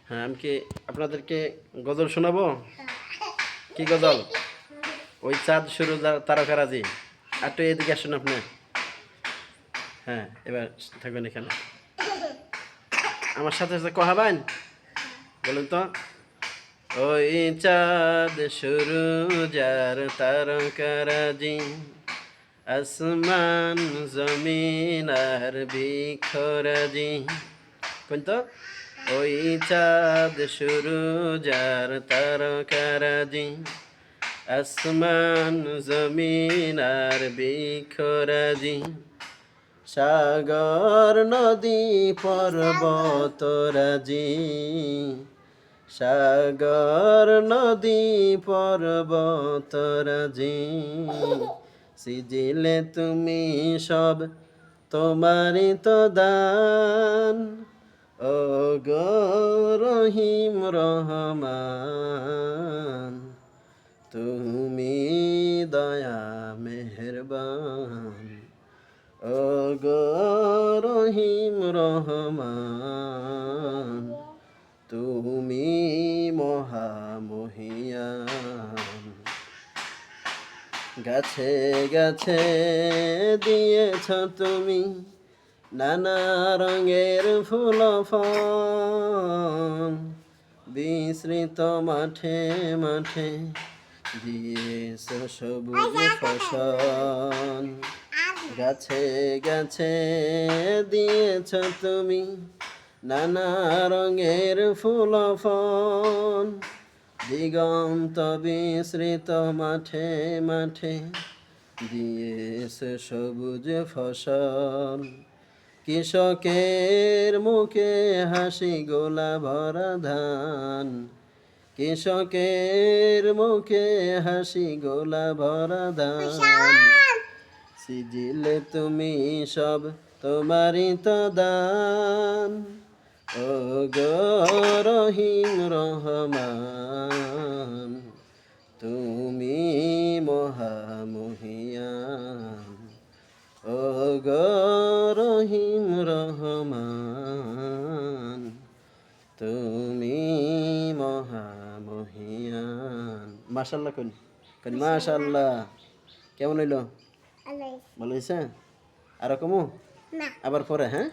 হ্যাঁ, আমি কি আপনাদেরকে গজল শোনাবো? কি গজল? ওই চাঁদ শুরু তারকারাজি। একটু এদিকে আসুন আপনি। হ্যাঁ, এবার থাকবেন এখানে আমার সাথে সাথে কহাবেন। বলুন তো। ওই চাঁদ শুরু যার তারকারাজি, আসমান জমিন আর বৃক্ষরাজি। কোন তো? ওই চাঁদ শুরু যার তারকারাজি, আসমান জমিন আর বৃক্ষরাজি, সাগর নদী পর্বতরাজি, সাগর নদী পর্বতরাজি, সিজিলে তুমি সব তোমারই তো দান, ও গো রহিম রহমান, তুমি দয়া মেহেরবান, ও গো রহিম রহমান, তুমি মহামহিয়ান। গাছে গাছে দিয়েছ তুমি নানা রঙের ফুল ফল, বিস্তৃত মাঠে মাঠে দিয়েছ সবুজ ফসল। গাছে গাছে দিয়েছ তুমি নানা রঙের ফুল ফল, দিগন্ত বিস্তৃত মাঠে মাঠে দিয়েছ সবুজ ফসল। কৃষকের মুখে হাসি গোলা ভরা ধান, কৃষকের মুখে হাসি গোলা ভরা ধান, সিজিলে তুমি সব তোমারই তো দান, ও গো রহিম রহমান, তুমি মহামহিয়ান, ও গো রহিম রহমান, তুমি মহামহিয়ান। মাশাআল্লাহ কোন কোন মাশাআল্লাহ। কেমন হইলো? ভালো হয়েছে? আর কমু? আবার পরে, হ্যাঁ।